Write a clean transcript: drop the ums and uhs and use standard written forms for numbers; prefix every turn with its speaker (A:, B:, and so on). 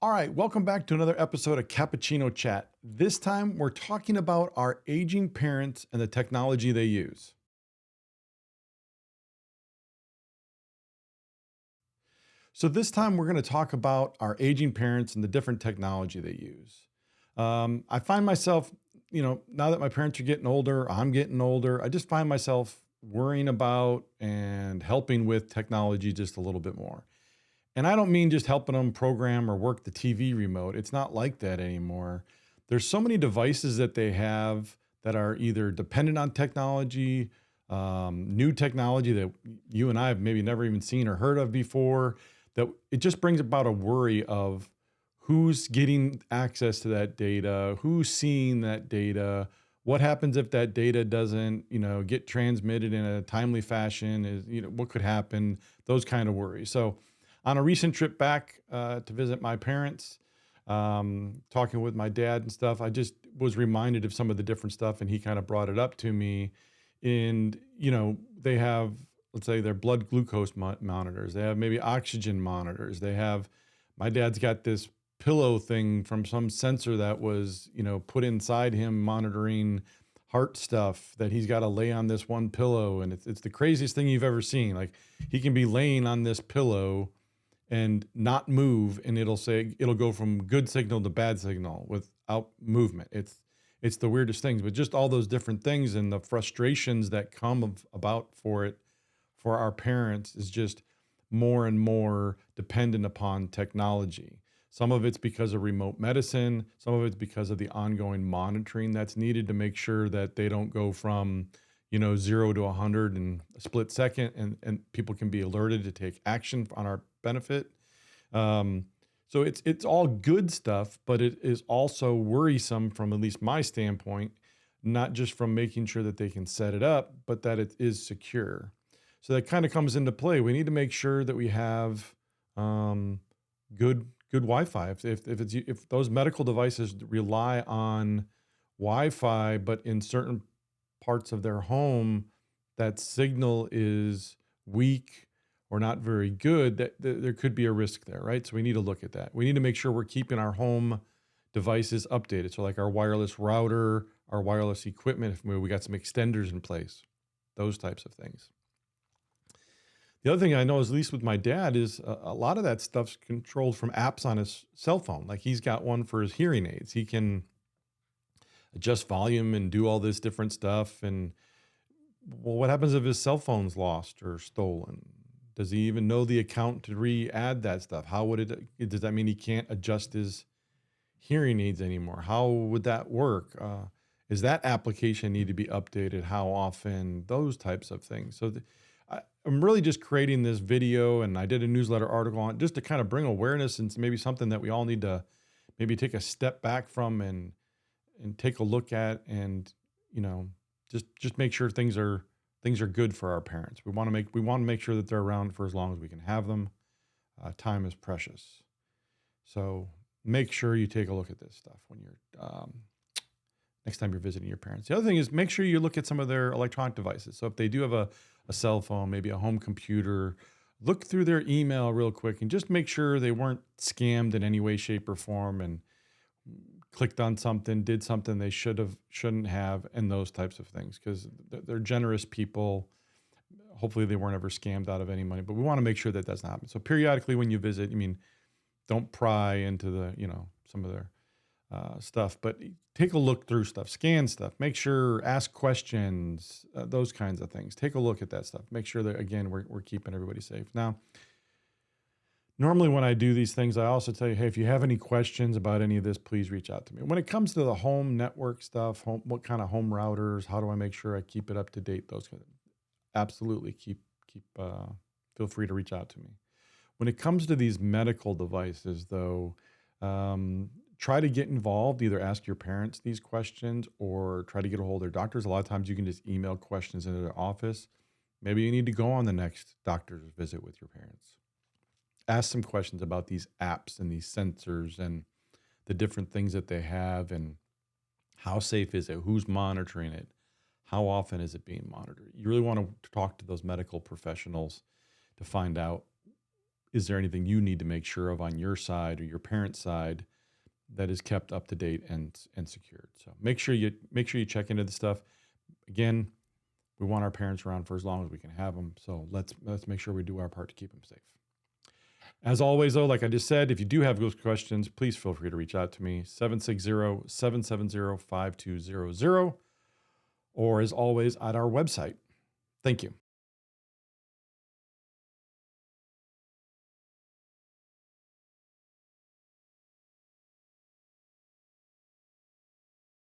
A: All right, welcome back to another episode of Cappuccino Chat. This time we're talking about our aging parents and the technology they use. So, this time we're going to talk about our aging parents and the different technology they use. I find myself, now that my parents are getting older, I'm getting older, I just find myself worrying about and helping with technology just a little bit more. And I don't mean just helping them program or work the TV remote. It's not like that anymore. There's so many devices that they have that are either dependent on technology, new technology that you and I have maybe never even seen or heard of before, that it just brings about a worry of who's getting access to that data, who's seeing that data, what happens if that data doesn't, get transmitted in a timely fashion, what could happen, those kind of worries. So on a recent trip back to visit my parents, talking with my dad and stuff, I just was reminded of some of the different stuff, and he kind of brought it up to me. And they have, let's say, their blood glucose monitors. They have maybe oxygen monitors. They have, my dad's got this pillow thing from some sensor that was, put inside him monitoring heart stuff that he's got to lay on this one pillow. And it's the craziest thing you've ever seen. Like, he can be laying on this pillow and not move, and it'll go from good signal to bad signal without movement. It's the weirdest things, but just all those different things and the frustrations that come about for it for our parents is just more and more dependent upon technology. Some of it's because of remote medicine, some of it's because of the ongoing monitoring that's needed to make sure that they don't go from 0 to 100 in a split second, and people can be alerted to take action on our benefit. Um, so it's all good stuff, but it is also worrisome from at least my standpoint, not just from making sure that they can set it up, but that it is secure. So that kind of comes into play. We need to make sure that we have um, good Wi-Fi. If those medical devices rely on Wi-Fi, but in certain parts of their home that signal is weak or not very good, that there could be a risk there, right? So we need to look at that. We need to make sure we're keeping our home devices updated. So like our wireless router, our wireless equipment, if we got some extenders in place, those types of things. The other thing I know is, at least with my dad, is a lot of that stuff's controlled from apps on his cell phone. Like, he's got one for his hearing aids. He can adjust volume and do all this different stuff. And well, what happens if his cell phone's lost or stolen? Does he even know the account to re-add that stuff? How would does that mean he can't adjust his hearing aids anymore? How would that work? Is that application need to be updated? How often? Those types of things. So I'm really just creating this video, and I did a newsletter article on it just to kind of bring awareness and maybe something that we all need to maybe take a step back from and take a look at, and you know just make sure things are good for our parents. We want to make sure that they're around for as long as we can have them. Time is precious, so make sure you take a look at this stuff when you're next time you're visiting your parents. The other thing is, make sure you look at some of their electronic devices. So if they do have a cell phone, maybe a home computer, look through their email real quick and just make sure they weren't scammed in any way, shape, or form, and clicked on something, did something they shouldn't have, and those types of things, because they're generous people. Hopefully they weren't ever scammed out of any money, but we want to make sure that doesn't happen. So periodically when you visit, don't pry into some of their stuff, but take a look through stuff, scan stuff, make sure, ask questions, those kinds of things. Take a look at that stuff. Make sure that, again, we're keeping everybody safe. Now, normally when I do these things, I also tell you, hey, if you have any questions about any of this, please reach out to me. When it comes to the home network stuff, what kind of home routers, how do I make sure I keep it up to date? Those kind of, absolutely feel free to reach out to me. When it comes to these medical devices, though, try to get involved. Either ask your parents these questions or try to get a hold of their doctors. A lot of times you can just email questions into their office. Maybe you need to go on the next doctor's visit with your parents. Ask some questions about these apps and these sensors and the different things that they have, and how safe is it? Who's monitoring it? How often is it being monitored? You really want to talk to those medical professionals to find out is there anything you need to make sure of on your side or your parent's side that is kept up to date and secured. So make sure you check into the stuff. Again, we want our parents around for as long as we can have them. So let's make sure we do our part to keep them safe. As always, though, like I just said, if you do have those questions, please feel free to reach out to me, 760-770-5200, or as always, at our website. Thank you.